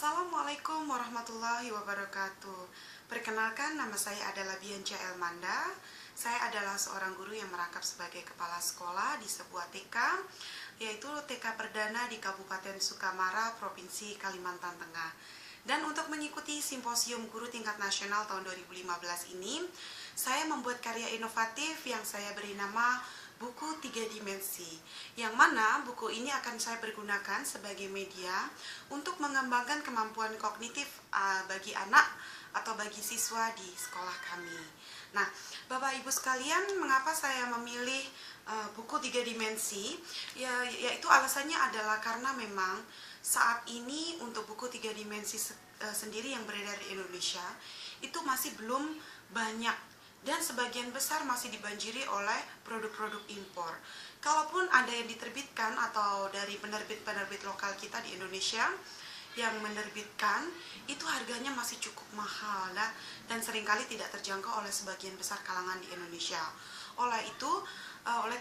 Assalamualaikum warahmatullahi wabarakatuh. Perkenalkan, nama saya adalah Bianca Elmanda. Saya adalah seorang guru yang merangkap sebagai kepala sekolah di sebuah TK, yaitu TK Perdana di Kabupaten Sukamara, Provinsi Kalimantan Tengah. Dan untuk mengikuti Simposium Guru Tingkat Nasional tahun 2015 ini, saya membuat karya inovatif yang saya beri nama buku 3 dimensi, yang mana buku ini akan saya pergunakan sebagai media untuk mengembangkan kemampuan kognitif bagi anak atau bagi siswa di sekolah kami. Nah, Bapak Ibu sekalian, mengapa saya memilih buku 3 dimensi? Yaitu alasannya adalah karena memang saat ini untuk buku 3 dimensi sendiri yang beredar di Indonesia itu masih belum banyak, dan sebagian besar masih dibanjiri oleh produk-produk impor. Kalaupun ada yang diterbitkan atau dari penerbit-penerbit lokal kita di Indonesia yang menerbitkan, itu harganya masih cukup mahal dan seringkali tidak terjangkau oleh sebagian besar kalangan di Indonesia. Oleh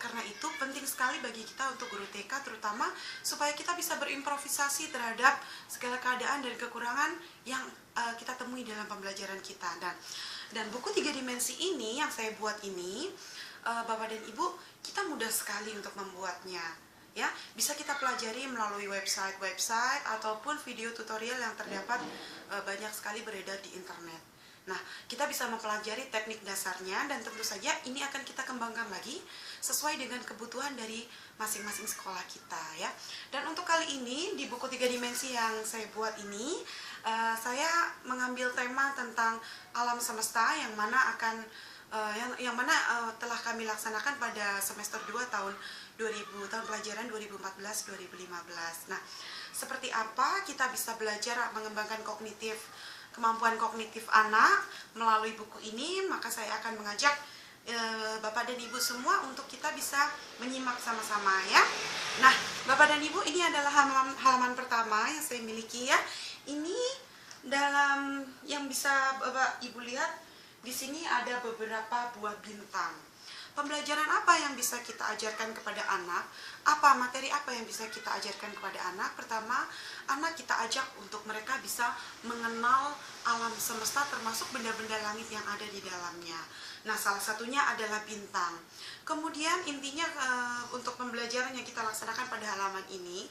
karena itu penting sekali bagi kita untuk guru TK terutama supaya kita bisa berimprovisasi terhadap segala keadaan dan kekurangan yang kita temui dalam pembelajaran kita. Dan buku 3 dimensi ini yang saya buat ini, Bapak dan Ibu, kita mudah sekali untuk membuatnya. Ya, bisa kita pelajari melalui website ataupun video tutorial yang terdapat banyak sekali beredar di internet. Nah, kita bisa mempelajari teknik dasarnya dan tentu saja ini akan kita kembangkan lagi sesuai dengan kebutuhan dari masing-masing sekolah kita ya. Dan untuk kali ini di buku 3 dimensi yang saya buat ini, saya mengambil tema tentang alam semesta yang mana telah kami laksanakan pada semester 2 tahun pelajaran 2014-2015. Nah, seperti apa kita bisa belajar mengembangkan kemampuan kognitif anak melalui buku ini, maka saya akan mengajak Bapak dan Ibu semua untuk kita bisa menyimak sama-sama ya. Nah, Bapak dan Ibu, ini adalah halaman pertama yang saya miliki ya. Ini dalam yang bisa Bapak Ibu lihat di sini ada beberapa buah bintang. Pembelajaran apa yang bisa kita ajarkan kepada anak? Materi apa yang bisa kita ajarkan kepada anak? Pertama, anak kita ajak untuk mereka bisa mengenal alam semesta termasuk benda-benda langit yang ada di dalamnya. Nah, salah satunya adalah bintang. Kemudian intinya untuk pembelajaran yang kita laksanakan pada halaman ini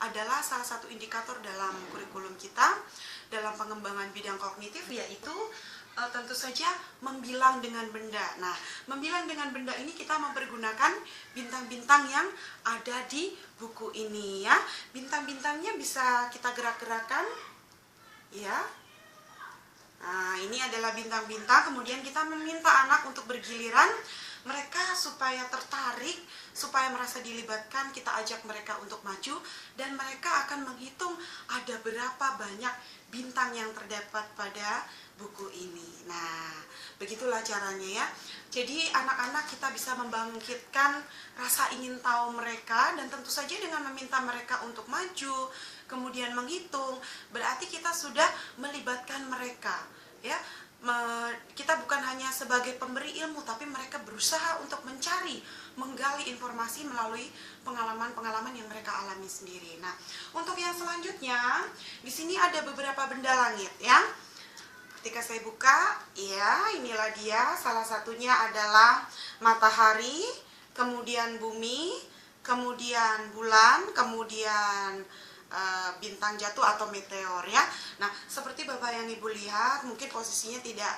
adalah salah satu indikator dalam kurikulum kita dalam pengembangan bidang kognitif, yaitu tentu saja membilang dengan benda. Nah, membilang dengan benda ini kita mempergunakan bintang-bintang yang ada di buku ini ya. Bintang-bintangnya bisa kita gerak-gerakan ya. Nah, ini adalah bintang-bintang. Kemudian kita meminta anak untuk bergiliran, mereka supaya tertarik, supaya merasa dilibatkan, kita ajak mereka untuk maju dan mereka akan menghitung ada berapa banyak bintang yang terdapat pada buku ini. Nah, begitulah caranya ya. Jadi anak-anak kita bisa membangkitkan rasa ingin tahu mereka, dan tentu saja dengan meminta mereka untuk maju, kemudian menghitung, berarti kita sudah melibatkan mereka ya. Kita bukan hanya sebagai pemberi ilmu, tapi mereka berusaha untuk mencari, menggali informasi melalui pengalaman-pengalaman yang mereka alami sendiri. Nah, untuk yang selanjutnya, di sini ada beberapa benda langit ya. Ketika saya buka, ya inilah dia. Salah satunya adalah matahari, kemudian bumi, kemudian bulan, kemudian bintang jatuh atau meteor ya. Nah, seperti Bapak yang Ibu lihat, mungkin posisinya tidak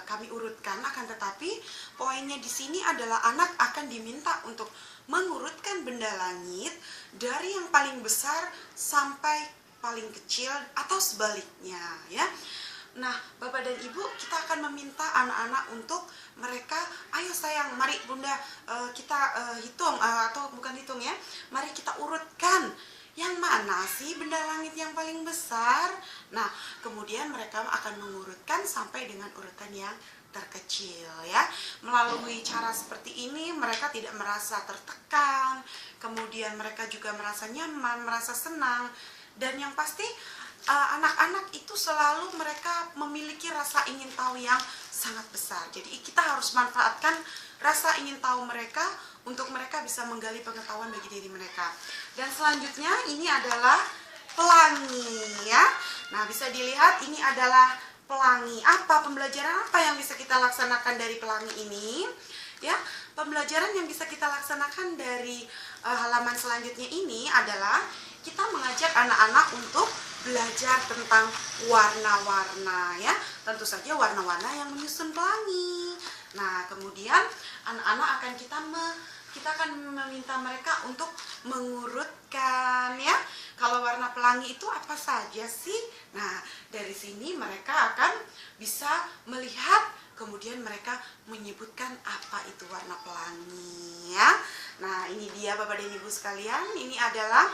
kami urutkan, akan tetapi poinnya di sini adalah anak akan diminta untuk mengurutkan benda langit dari yang paling besar sampai paling kecil atau sebaliknya ya. Nah, Bapak dan Ibu, kita akan meminta anak-anak untuk mereka, ayo sayang, mari Bunda kita hitung, atau bukan hitung ya, mari kita urutkan yang mana sih benda langit yang paling besar. Nah, kemudian mereka akan mengurutkan sampai dengan urutan yang terkecil ya. Melalui cara seperti ini mereka tidak merasa tertekan, kemudian mereka juga merasa nyaman, merasa senang, dan yang pasti anak-anak itu selalu mereka memiliki rasa ingin tahu yang sangat besar. Jadi kita harus manfaatkan rasa ingin tahu mereka untuk mereka bisa menggali pengetahuan bagi diri mereka. Dan selanjutnya ini adalah pelangi ya. Nah, bisa dilihat ini adalah pelangi. Apa pembelajaran apa yang bisa kita laksanakan dari pelangi ini? Ya, pembelajaran yang bisa kita laksanakan dari halaman selanjutnya ini adalah kita mengajak anak-anak untuk belajar tentang warna-warna ya. Tentu saja warna-warna yang menyusun pelangi. Nah, kemudian anak-anak akan kita akan meminta mereka untuk mengurutkan ya. Kalau warna pelangi itu apa saja sih? Nah, dari sini mereka akan bisa melihat, kemudian mereka menyebutkan apa itu warna pelangi ya. Nah, ini dia Bapak dan Ibu sekalian, ini adalah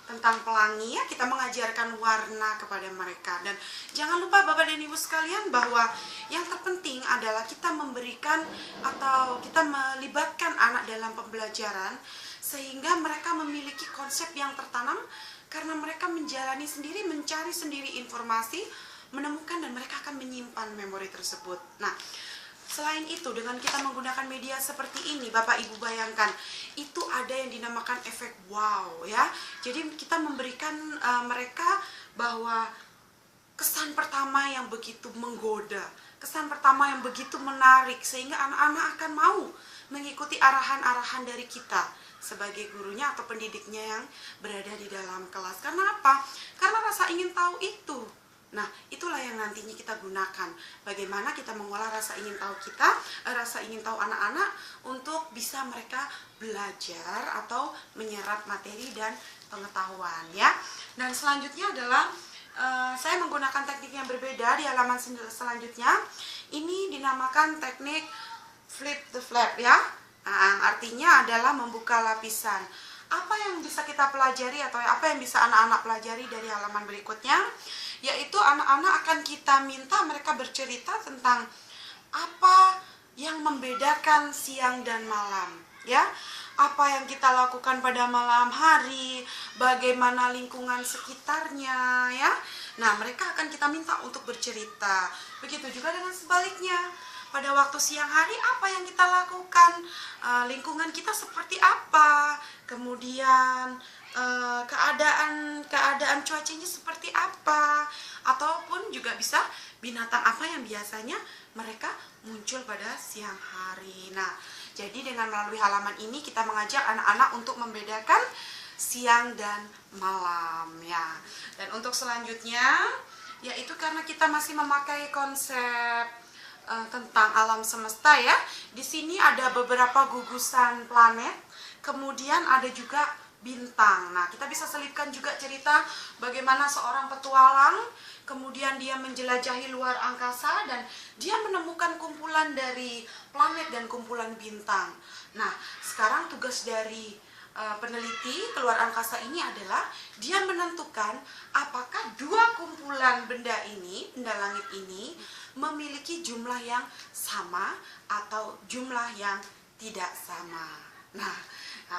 tentang pelangi ya, kita mengajarkan warna kepada mereka. Dan jangan lupa Bapak dan Ibu sekalian bahwa yang terpenting adalah kita memberikan atau kita melibatkan anak dalam pembelajaran sehingga mereka memiliki konsep yang tertanam karena mereka menjalani sendiri, mencari sendiri informasi, menemukan, dan mereka akan menyimpan memori tersebut. Nah, selain itu, dengan kita menggunakan media seperti ini, Bapak Ibu bayangkan, itu ada yang dinamakan efek wow ya. Jadi kita memberikan mereka bahwa kesan pertama yang begitu menggoda, kesan pertama yang begitu menarik, sehingga anak-anak akan mau mengikuti arahan-arahan dari kita sebagai gurunya atau pendidiknya yang berada di dalam kelas. Karena apa? Karena rasa ingin tahu itu. Nah, itulah yang nantinya kita gunakan. Bagaimana kita mengolah rasa ingin tahu kita, rasa ingin tahu anak-anak untuk bisa mereka belajar atau menyerap materi dan pengetahuan ya. Dan selanjutnya adalah saya menggunakan teknik yang berbeda di halaman selanjutnya. Ini dinamakan teknik flip the flap ya. Nah, artinya adalah membuka lapisan. Apa yang bisa kita pelajari atau apa yang bisa anak-anak pelajari dari halaman berikutnya? Yaitu anak-anak akan kita minta mereka bercerita tentang apa yang membedakan siang dan malam ya. Apa yang kita lakukan pada malam hari, bagaimana lingkungan sekitarnya ya. Nah, mereka akan kita minta untuk bercerita. Begitu juga dengan sebaliknya. Pada waktu siang hari apa yang kita lakukan, lingkungan kita seperti apa, kemudian keadaan cuacanya seperti apa, ataupun juga bisa binatang apa yang biasanya mereka muncul pada siang hari. Nah, jadi dengan melalui halaman ini kita mengajak anak-anak untuk membedakan siang dan malam ya. Dan untuk selanjutnya yaitu karena kita masih memakai konsep tentang alam semesta ya. Di sini ada beberapa gugusan planet, kemudian ada juga bintang. Nah, kita bisa selipkan juga cerita bagaimana seorang petualang, kemudian dia menjelajahi luar angkasa dan dia menemukan kumpulan dari planet dan kumpulan bintang. Nah, sekarang tugas dari peneliti keluar angkasa ini adalah dia menentukan apakah dua kumpulan benda ini, benda langit ini, memiliki jumlah yang sama atau jumlah yang tidak sama. Nah,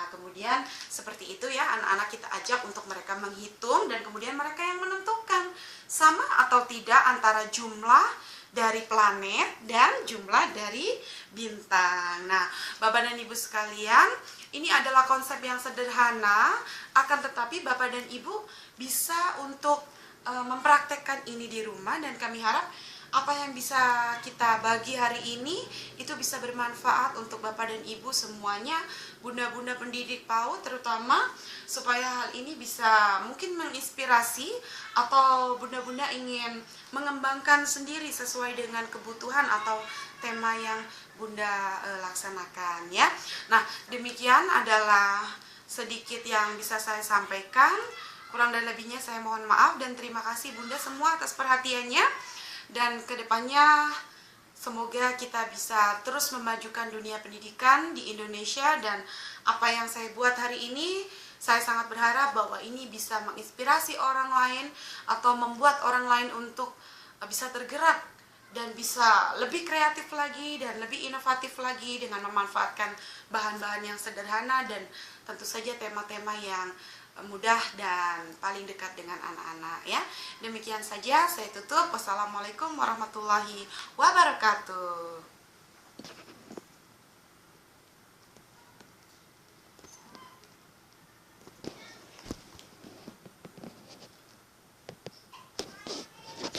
kemudian seperti itu ya, anak-anak kita ajak untuk mereka menghitung dan kemudian mereka yang menentukan sama atau tidak antara jumlah dari planet dan jumlah dari bintang. Nah, Bapak dan Ibu sekalian, ini adalah konsep yang sederhana, akan tetapi Bapak dan Ibu bisa untuk mempraktekkan ini di rumah, dan kami harap apa yang bisa kita bagi hari ini itu bisa bermanfaat untuk Bapak dan Ibu semuanya, bunda-bunda pendidik PAUD terutama, supaya hal ini bisa mungkin menginspirasi atau bunda-bunda ingin mengembangkan sendiri sesuai dengan kebutuhan atau tema yang bunda laksanakan ya. Nah, demikian adalah sedikit yang bisa saya sampaikan. Kurang dan lebihnya saya mohon maaf, dan terima kasih bunda semua atas perhatiannya. Dan kedepannya semoga kita bisa terus memajukan dunia pendidikan di Indonesia, dan apa yang saya buat hari ini saya sangat berharap bahwa ini bisa menginspirasi orang lain atau membuat orang lain untuk bisa tergerak dan bisa lebih kreatif lagi dan lebih inovatif lagi dengan memanfaatkan bahan-bahan yang sederhana dan tentu saja tema-tema yang mudah dan paling dekat dengan anak-anak ya. Demikian saja saya tutup. Wassalamualaikum warahmatullahi wabarakatuh.